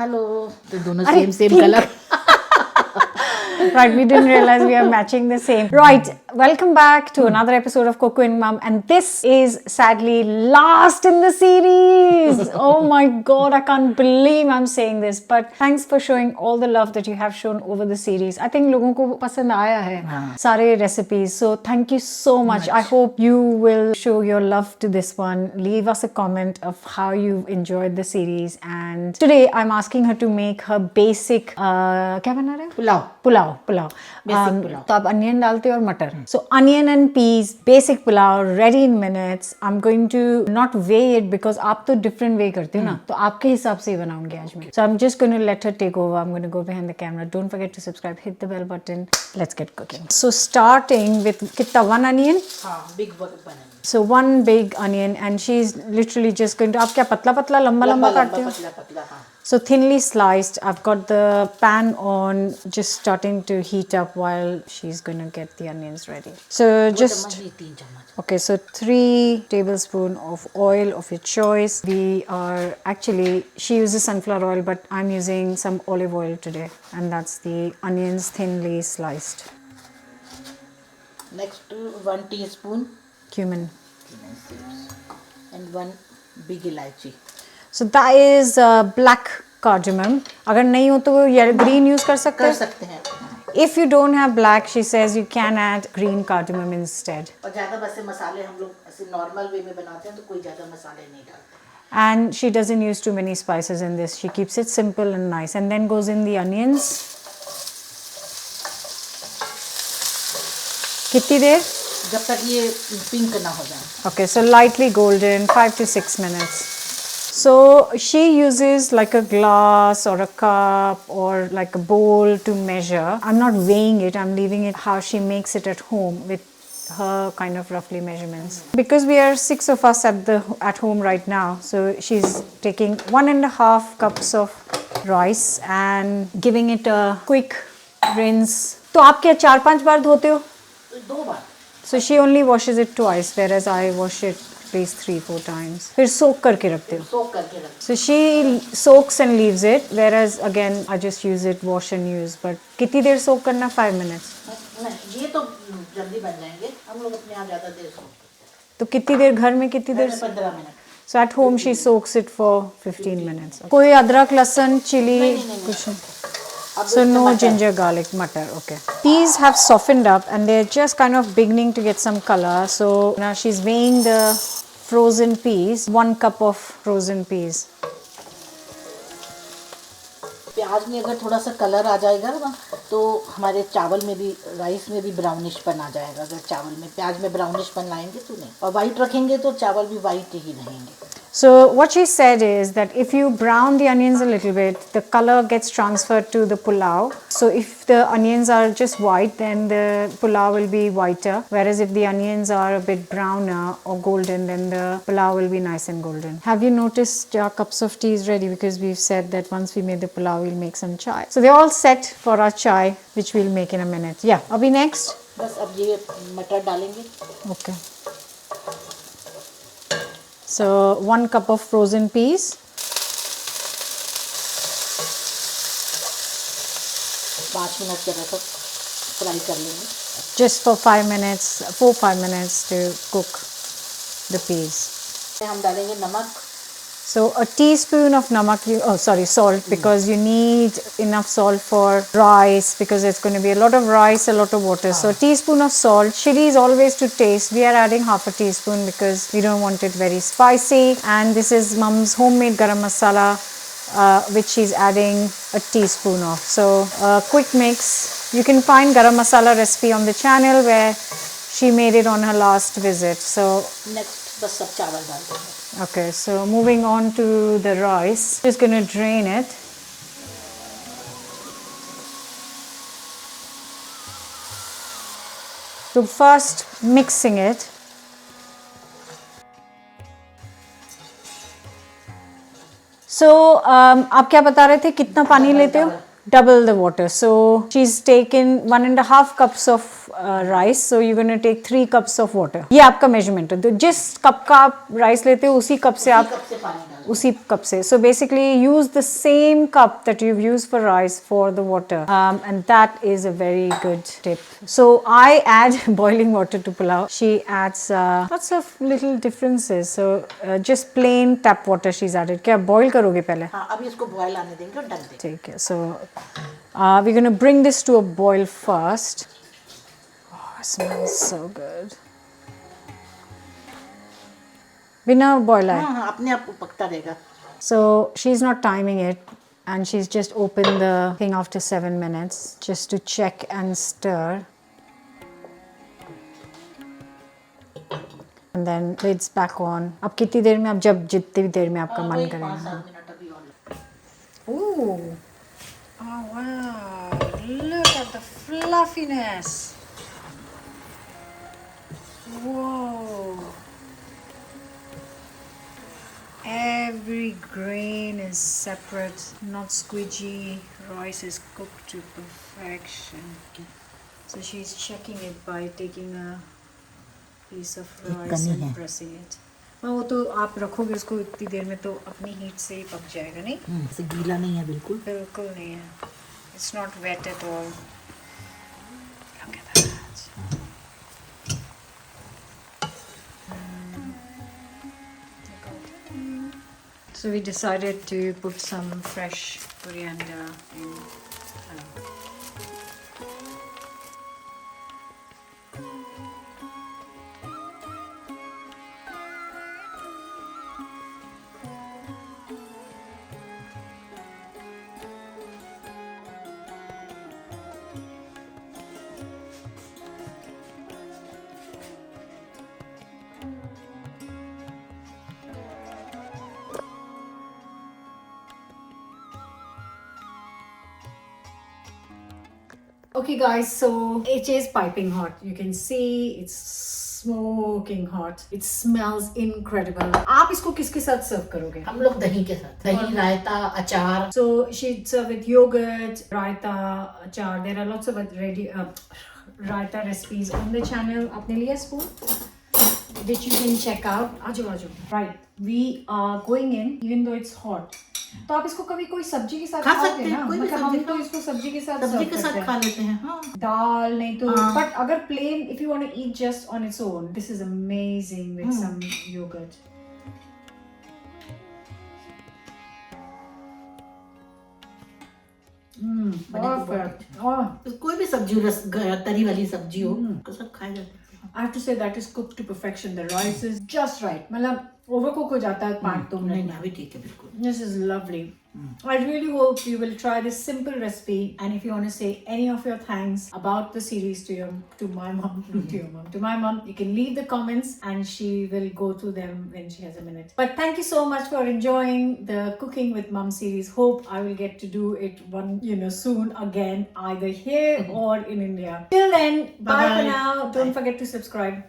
Hello तो दोनों same same colour Right, we didn't realize we are matching the same. Right, welcome back to another episode of Coco and Mum, and this is sadly last in the series. Oh my god, I can't believe I'm saying this, but thanks for showing all the love that you have shown over the series. I think लोगों को पसंद आया है सारे recipes, so thank you so much. I hope you will show your love to this one. Leave us a comment of how you've enjoyed the series, and today I'm asking her to make her basic क्या बना रहे हैं? पुलाव तो आप onion डालते हो और मटर so onion and peas basic pulao ready in minutes I am going to not weigh it because आप तो डिफरेंट वे करते हो ना तो आपके हिसाब से ही बनाऊंगी आज मैं so I am just going to let her take over I am going to go behind the camera don't forget to subscribe hit the bell button let's get cooking so starting with कितना one onion big one So one big onion and she's literally just going to आप क्या पतला पतला लंबा लंबा काटते हो So thinly sliced. I've got the pan on, just starting to heat up while she's going to get the onions ready. So just okay. So 3 tablespoons of oil of your choice. We are actually she uses sunflower oil, but I'm using some olive oil today, and that's the onions thinly sliced. Next 1 teaspoon Cumin and 1 big elaichi. So that is black cardamom. अगर नहीं हो तो green use कर सकते हैं. If you don't have black, she says you can add green cardamom instead. और ज़्यादा वैसे मसाले हम लोग ऐसे नॉर्मल वे में बनाते हैं तो कोई ज़्यादा मसाले नहीं डालते. And she doesn't use too many spices in this. She keeps it simple and nice. And then goes in the onions. कितनी देर? जब तक ये पिंक ना हो जाए. Okay, so lightly golden, 5 to 6 minutes. So she uses like a glass or a cup or like a bowl to measure. I'm not weighing it, I'm leaving it how she makes it at home with her kind of roughly measurements. Because we are 6 of us at home right now, so she's taking 1.5 cups of rice and giving it a quick rinse. तो आप क्या 4-5 बार धोते हो? 2 बार. So she only washes it twice, whereas I wash it at least 3-4 times. फिर soak करके रखते हो? Soak करके रखते. So she soaks and leaves it, whereas again I just use it, wash and use. But कितनी देर soak करना? 5 minutes. नहीं, ये तो जल्दी बन जाएंगे. हम लोग अपने यहाँ ज़्यादा देर soak करते हैं. तो कितनी देर घर में कितनी देर? 15 minute. So at home she soaks it for 15 minutes. कोई अदरक लहसुन चिली कुछ नहीं. So no ginger garlic matar. Okay. Peas have softened up and they're just kind of beginning to get some color. So now she's weighing the frozen peas. 1 cup of frozen peas. प्याज में अगर थोड़ा सा colour आ जाएगा ना तो हमारे चावल में भी राइस में भी ब्राउनिशपन आ जाएगा. अगर चावल में प्याज में ब्राउनिशपन लाएंगे तो नहीं और वाइट रखेंगे तो चावल भी वाइट ही रहेंगे. So what she said is that if you brown the onions a little bit, the color gets transferred to the pulao. So if the onions are just white, then the pulao will be whiter. Whereas if the onions are a bit browner or golden, then the pulao will be nice and golden. Have you noticed our cups of tea is ready? Because we've said that once we made the pulao, we'll make some chai. So they're all set for our chai, which we'll make in a minute. Yeah, Abhi next? बस अब ये मटर डालेंगे. Okay. So 1 cup of frozen peas. पाँच minute के रखो fry कर लेंगे. Just for 5 minutes, 4-5 minutes to cook the peas. हम डालेंगे नमक. So a teaspoon of namak, salt, because you need enough salt for rice because it's going to be a lot of rice, a lot of water. So a teaspoon of salt. Chili is always to taste. We are adding half a teaspoon because we don't want it very spicy. And this is Mum's homemade garam masala, which she's adding a teaspoon of. So a quick mix. You can find garam masala recipe on the channel where she made it on her last visit. So next बस सब चावल डाल देंगे. Okay, so moving on to the rice. Just going to drain it. So first mixing it. So आप क्या बता रहे थे कितना पानी लेते हो? Double the water. So she's taken 1.5 cups of rice, so you're going to take 3 cups of water. ये आपका measurement है, तो जिस कप का आप rice लेते हो उसी कप से आप उसी कप से. So basically use the same cup that you've used for rice for the water, and that is a very good tip. So I add boiling water to pulao. She adds lots of little differences. So just plain tap water she's added. क्या boil करोगे पहले? हाँ, अभी इसको boil आने देंगे और ढक देंगे. ठीक है. So we're going to bring this to a boil first. Oh, it smells so good. बिना boil आए. हाँ, अपने आप पकता रहेगा. So she's not timing it, and she's just opened the thing after 7 minutes just to check and stir. And then lid's back on. अब कितनी देर में, अब जब जितनी देर में आपका मन करे. 5-7 मिनट अभी और. Ooh. Oh wow. Look at the fluffiness. Whoa. Every grain is separate, not squidgy. Rice is cooked to perfection. So she's checking it by taking a piece of rice and pressing it. हाँ, वो तो आप रखोगे उसको इतनी देर में तो अपनी हीट से ही पक जाएगा, नहीं? इसे गीला नहीं है बिल्कुल. बिल्कुल नहीं है. It's not wet at all. Look at that. So we decided to put some fresh coriander in. Okay guys, so it is piping hot. You can see it's smoking hot. It smells incredible. आप इसको किसके साथ सर्व करोगे? हम लोग दही के साथ. दही, रायता, अचार. So she'd serve with yogurt, raita, achar. There are lots of ready raita recipes on the channel. आपने लिया spoon? Which you can check out. आजो आजो. Right, we are going in even though it's hot. तो आप इसको कभी कोई सब्जी के साथ खा खाओगे सकते हैं, ना? कोई भी मतलब सब्जी हम तो खाओ. इसको सब्जी के साथ सब्जी serve के साथ करते खा हैं. लेते हैं. हाँ. दाल नहीं तो, हाँ. but अगर plain, if you want to eat just on its own, this is amazing with some yogurt. Perfect. Oh, कोई भी सब्जी, रस, तरी वाली सब्जी हो, तो सब खाए जाते हैं. I have to say that is cooked to perfection. The rice is just right. मतलब overcook हो जाता है 5-2 नहीं, मिनट में. अभी ठीक है बिल्कुल. This is lovely. I really hope you will try this simple recipe, and if you want to say any of your thanks about the series to my mom, to my mom, you can leave the comments and she will go through them when she has a minute. But thank you so much for enjoying the Cooking with Mom series. Hope I will get to do it soon again, either here or in India. Till then, bye for now. Don't forget to subscribe.